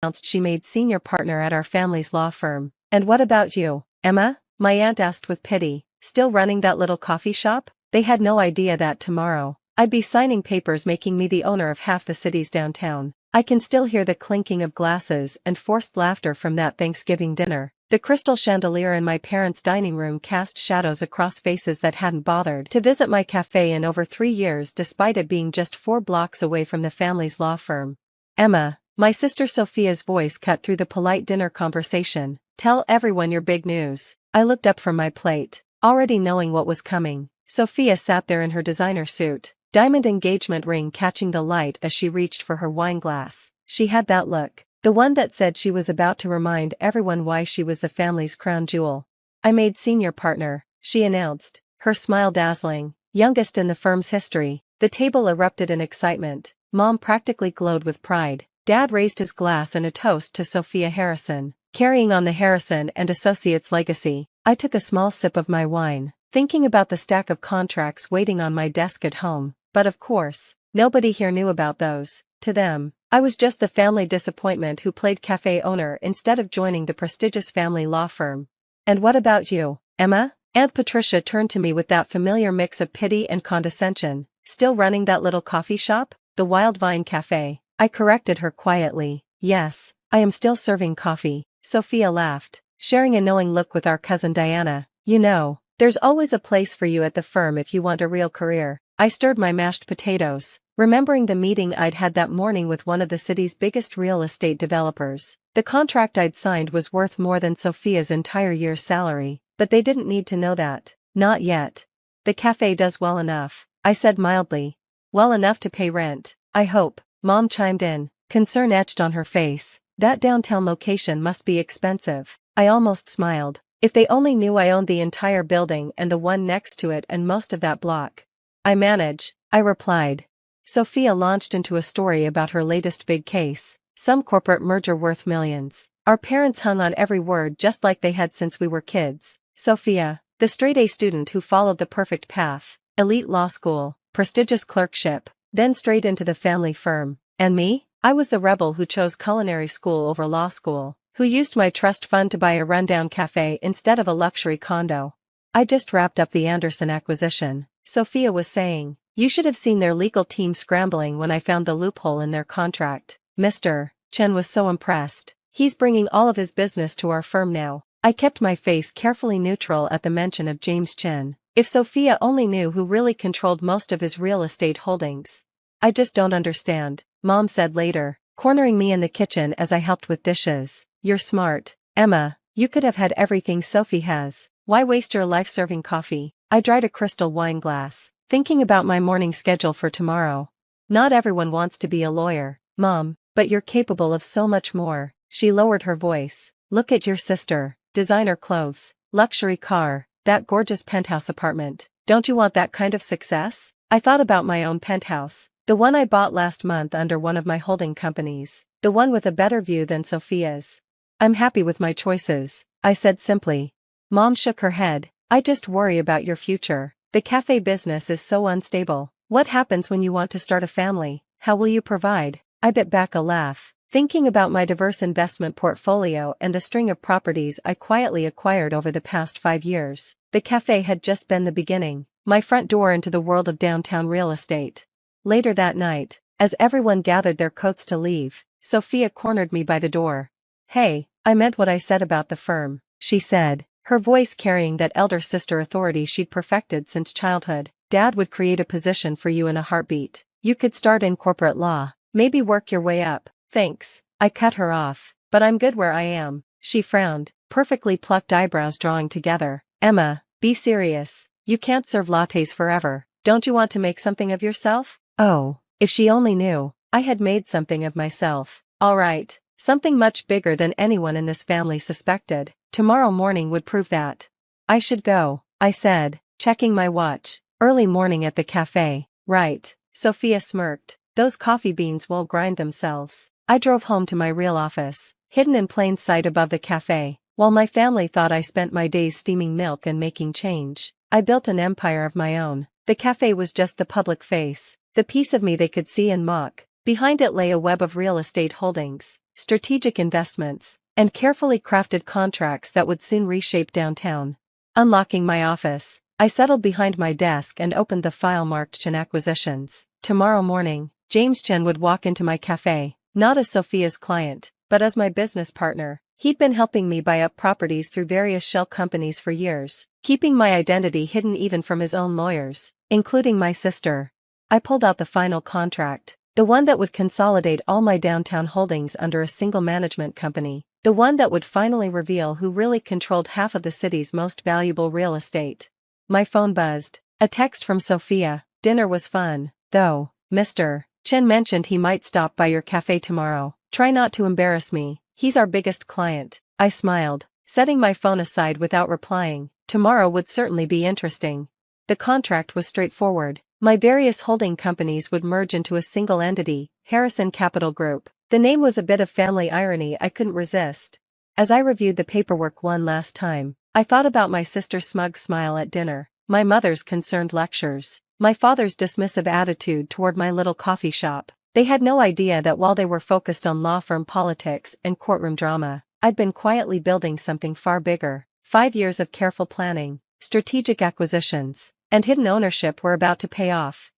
announced she made senior partner at our family's law firm. And what about you, Emma? My aunt asked with pity. Still running that little coffee shop? They had no idea that tomorrow I'd be signing papers making me the owner of half the city's downtown. I can still hear the clinking of glasses and forced laughter from that Thanksgiving dinner. The crystal chandelier in my parents' dining room cast shadows across faces that hadn't bothered to visit my cafe in over 3 years despite it being just 4 blocks away from the family's law firm. Emma, my sister Sophia's voice cut through the polite dinner conversation. Tell everyone your big news. I looked up from my plate, already knowing what was coming. Sophia sat there in her designer suit, diamond engagement ring catching the light as she reached for her wine glass. She had that look, the one that said she was about to remind everyone why she was the family's crown jewel. I made senior partner, she announced, her smile dazzling, youngest in the firm's history. The table erupted in excitement. Mom practically glowed with pride. Dad raised his glass in a toast to Sophia Harrison, carrying on the Harrison and Associates legacy. I took a small sip of my wine, thinking about the stack of contracts waiting on my desk at home, but of course, nobody here knew about those. To them, I was just the family disappointment who played cafe owner instead of joining the prestigious family law firm. And what about you, Emma? Aunt Patricia turned to me with that familiar mix of pity and condescension. Still running that little coffee shop? The Wild Vine Cafe. I corrected her quietly. Yes, I am still serving coffee. Sophia laughed, sharing a knowing look with our cousin Diana. You know, there's always a place for you at the firm if you want a real career. I stirred my mashed potatoes, remembering the meeting I'd had that morning with one of the city's biggest real estate developers. The contract I'd signed was worth more than Sophia's entire year's salary, but they didn't need to know that. Not yet. The cafe does well enough, I said mildly. Well enough to pay rent, I hope, Mom chimed in, concern etched on her face. That downtown location must be expensive. I almost smiled. If they only knew I owned the entire building and the one next to it and most of that block. I manage, I replied. Sophia launched into a story about her latest big case, some corporate merger worth millions. Our parents hung on every word just like they had since we were kids. Sophia, the straight-A student who followed the perfect path, elite law school, prestigious clerkship, then straight into the family firm. And me? I was the rebel who chose culinary school over law school, who used my trust fund to buy a rundown cafe instead of a luxury condo. I just wrapped up the Anderson acquisition, Sophia was saying. You should have seen their legal team scrambling when I found the loophole in their contract. Mr. Chen was so impressed. He's bringing all of his business to our firm now. I kept my face carefully neutral at the mention of James Chen. If Sophia only knew who really controlled most of his real estate holdings. I just don't understand, Mom said later, cornering me in the kitchen as I helped with dishes. You're smart, Emma. You could have had everything Sophie has. Why waste your life serving coffee? I dried a crystal wine glass, thinking about my morning schedule for tomorrow. Not everyone wants to be a lawyer, Mom, but you're capable of so much more. She lowered her voice. Look at your sister. Designer clothes, luxury car, that gorgeous penthouse apartment. Don't you want that kind of success? I thought about my own penthouse. The one I bought last month under one of my holding companies. The one with a better view than Sophia's. I'm happy with my choices, I said simply. Mom shook her head. I just worry about your future. The cafe business is so unstable. What happens when you want to start a family? How will you provide? I bit back a laugh, thinking about my diverse investment portfolio and the string of properties I quietly acquired over the past 5 years. The cafe had just been the beginning, my front door into the world of downtown real estate. Later that night, as everyone gathered their coats to leave, Sophia cornered me by the door. Hey, I meant what I said about the firm, she said, her voice carrying that elder sister authority she'd perfected since childhood. Dad would create a position for you in a heartbeat. You could start in corporate law, maybe work your way up. Thanks, I cut her off, but I'm good where I am. She frowned, perfectly plucked eyebrows drawing together. Emma, be serious. You can't serve lattes forever. Don't you want to make something of yourself? Oh, if she only knew. I had made something of myself. All right, something much bigger than anyone in this family suspected. Tomorrow morning would prove that. I should go, I said, checking my watch. Early morning at the cafe. Right, Sophia smirked. Those coffee beans will grind themselves. I drove home to my real office, hidden in plain sight above the cafe. While my family thought I spent my days steaming milk and making change, I built an empire of my own. The cafe was just the public face, the piece of me they could see and mock. Behind it lay a web of real estate holdings, strategic investments, and carefully crafted contracts that would soon reshape downtown. Unlocking my office, I settled behind my desk and opened the file marked Chen Acquisitions. Tomorrow morning, James Chen would walk into my cafe, not as Sophia's client, but as my business partner. He'd been helping me buy up properties through various shell companies for years, keeping my identity hidden even from his own lawyers, including my sister. I pulled out the final contract, the one that would consolidate all my downtown holdings under a single management company, the one that would finally reveal who really controlled half of the city's most valuable real estate. My phone buzzed. A text from Sophia. Dinner was fun, though. Mr. Chen mentioned he might stop by your cafe tomorrow. Try not to embarrass me. He's our biggest client. I smiled, setting my phone aside without replying. Tomorrow would certainly be interesting. The contract was straightforward. My various holding companies would merge into a single entity, Harrison Capital Group. The name was a bit of family irony I couldn't resist. As I reviewed the paperwork one last time, I thought about my sister's smug smile at dinner, my mother's concerned lectures, my father's dismissive attitude toward my little coffee shop. They had no idea that while they were focused on law firm politics and courtroom drama, I'd been quietly building something far bigger. 5 years of careful planning, strategic acquisitions, and hidden ownership were about to pay off.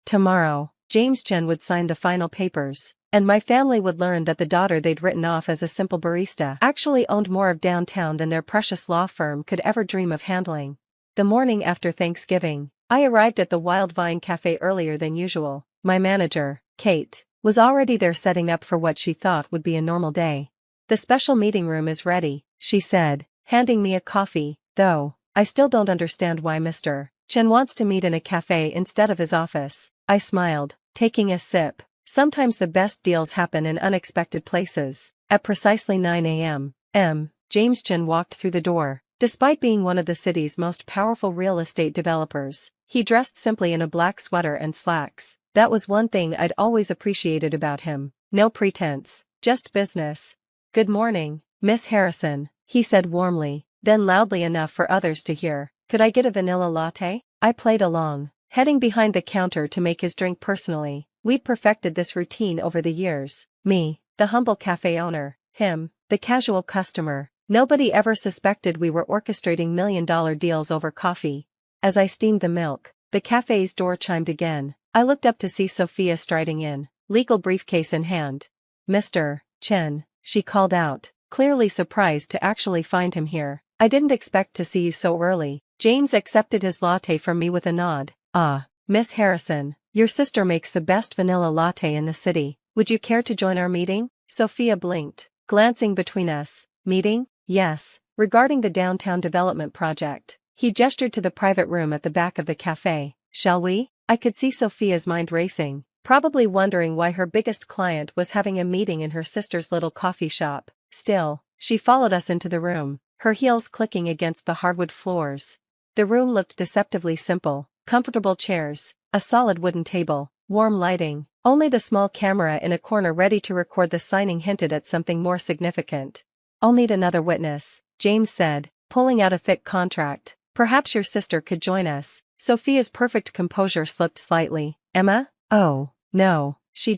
Tomorrow, James Chen would sign the final papers, and my family would learn that the daughter they'd written off as a simple barista actually owned more of downtown than their precious law firm could ever dream of handling. The morning after Thanksgiving, I arrived at the Wild Vine Cafe earlier than usual. My manager, Kate, was already there setting up for what she thought would be a normal day. The special meeting room is ready, she said, handing me a coffee, though I still don't understand why Mr. Chen wants to meet in a cafe instead of his office. I smiled, taking a sip. Sometimes the best deals happen in unexpected places. At precisely 9 a.m., James Chen walked through the door. Despite being one of the city's most powerful real estate developers, he dressed simply in a black sweater and slacks. That was one thing I'd always appreciated about him. No pretense, just business. Good morning, Miss Harrison, he said warmly, then loudly enough for others to hear. Could I get a vanilla latte? I played along, heading behind the counter to make his drink personally. We'd perfected this routine over the years. Me, the humble cafe owner, him, the casual customer. Nobody ever suspected we were orchestrating million-dollar deals over coffee. As I steamed the milk, the cafe's door chimed again. I looked up to see Sophia striding in, legal briefcase in hand. Mr. Chen, she called out, clearly surprised to actually find him here. I didn't expect to see you so early. James accepted his latte from me with a nod. Ah, Miss Harrison, your sister makes the best vanilla latte in the city. Would you care to join our meeting? Sophia blinked, glancing between us. Meeting? Yes, regarding the downtown development project. He gestured to the private room at the back of the cafe. Shall we? I could see Sophia's mind racing, probably wondering why her biggest client was having a meeting in her sister's little coffee shop. Still, she followed us into the room, her heels clicking against the hardwood floors. The room looked deceptively simple. Comfortable chairs, a solid wooden table, warm lighting. Only the small camera in a corner ready to record the signing hinted at something more significant. I'll need another witness, James said, pulling out a thick contract. Perhaps your sister could join us. Sophia's perfect composure slipped slightly. Emma? Oh, no, she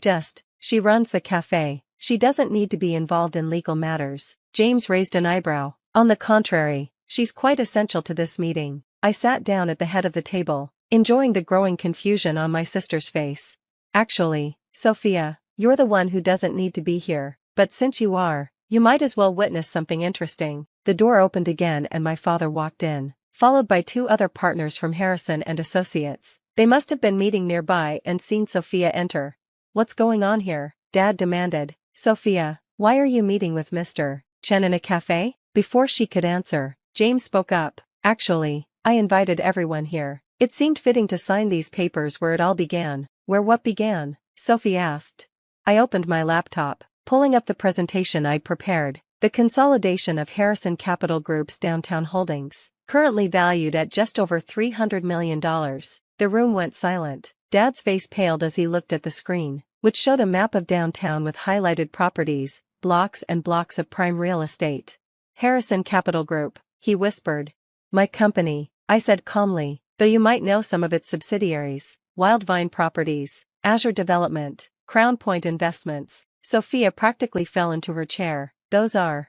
runs the cafe. She doesn't need to be involved in legal matters. James raised an eyebrow. On the contrary, she's quite essential to this meeting. I sat down at the head of the table, enjoying the growing confusion on my sister's face. Actually, Sophia, you're the one who doesn't need to be here, but since you are, you might as well witness something interesting. The door opened again and my father walked in, followed by 2 other partners from Harrison and Associates. They must have been meeting nearby and seen Sophia enter. What's going on here? Dad demanded. Sophia, why are you meeting with Mr. Chen in a cafe? Before she could answer, James spoke up. Actually, I invited everyone here. It seemed fitting to sign these papers where it all began. Where what began? Sophie asked. I opened my laptop, pulling up the presentation I'd prepared. The consolidation of Harrison Capital Group's downtown holdings, currently valued at just over $300 million. The room went silent. Dad's face paled as he looked at the screen, which showed a map of downtown with highlighted properties, blocks and blocks of prime real estate. Harrison Capital Group, he whispered. My company, I said calmly, though you might know some of its subsidiaries. Wildvine Properties, Azure Development, Crown Point Investments, Sophia practically fell into her chair. Those are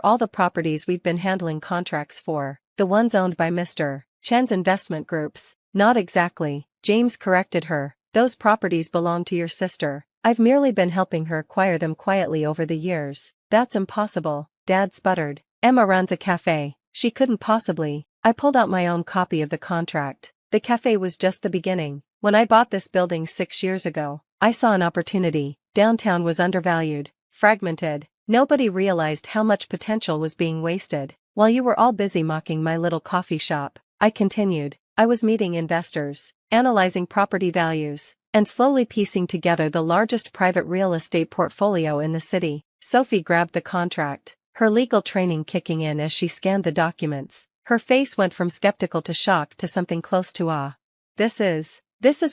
all the properties we've been handling contracts for, the ones owned by Mr. Chen's investment groups. Not exactly, James corrected her. Those properties belong to your sister. I've merely been helping her acquire them quietly over the years. That's impossible, Dad sputtered. Emma runs a cafe. She couldn't possibly. I pulled out my own copy of the contract. The cafe was just the beginning. When I bought this building 6 years ago, I saw an opportunity. Downtown was undervalued, fragmented. Nobody realized how much potential was being wasted. While you were all busy mocking my little coffee shop, I continued. I was meeting investors, analyzing property values, and slowly piecing together the largest private real estate portfolio in the city. Sophie grabbed the contract, her legal training kicking in as she scanned the documents. Her face went from skeptical to shock to something close to awe. This is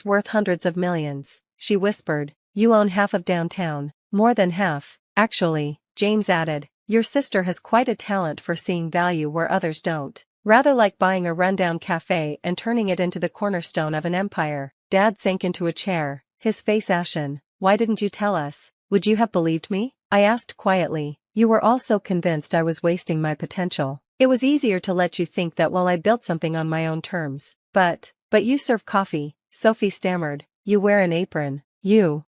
worth hundreds of millions, she whispered. You own half of downtown, more than half, actually, James added. Your sister has quite a talent for seeing value where others don't. Rather like buying a rundown cafe and turning it into the cornerstone of an empire. Dad sank into a chair, his face ashen. Why didn't you tell us? Would you have believed me? I asked quietly. You were all so convinced I was wasting my potential. It was easier to let you think that while I built something on my own terms. But you serve coffee, Sophie stammered. You wear an apron.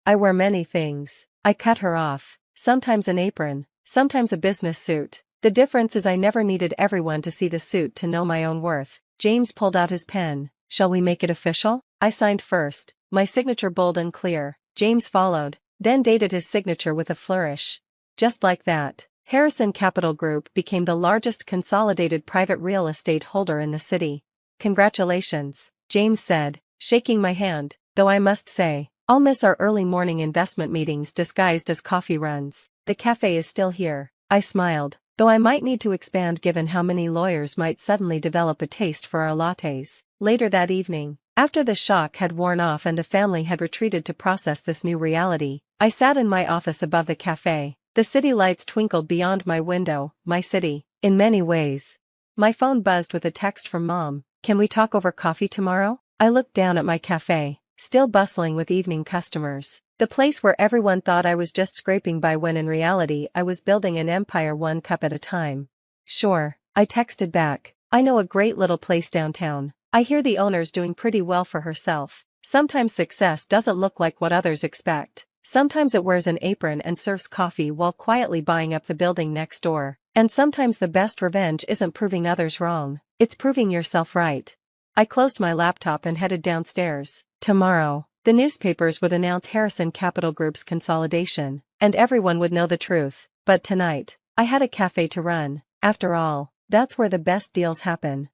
I wear many things. I cut her off. Sometimes an apron, sometimes a business suit. The difference is I never needed everyone to see the suit to know my own worth. James pulled out his pen. Shall we make it official? I signed first, my signature bold and clear. James followed, then dated his signature with a flourish. Just like that, Harrison Capital Group became the largest consolidated private real estate holder in the city. Congratulations, James said, shaking my hand, though I must say, I'll miss our early morning investment meetings disguised as coffee runs. The cafe is still here, I smiled, though I might need to expand given how many lawyers might suddenly develop a taste for our lattes. Later that evening, after the shock had worn off and the family had retreated to process this new reality, I sat in my office above the cafe. The city lights twinkled beyond my window, my city, in many ways. My phone buzzed with a text from Mom. Can we talk over coffee tomorrow? I looked down at my cafe, still bustling with evening customers. The place where everyone thought I was just scraping by when in reality I was building an empire one cup at a time. Sure, I texted back. I know a great little place downtown. I hear the owner's doing pretty well for herself. Sometimes success doesn't look like what others expect. Sometimes it wears an apron and serves coffee while quietly buying up the building next door. And sometimes the best revenge isn't proving others wrong, it's proving yourself right. I closed my laptop and headed downstairs. Tomorrow, the newspapers would announce Harrison Capital Group's consolidation, and everyone would know the truth. But tonight, I had a cafe to run. After all, that's where the best deals happen.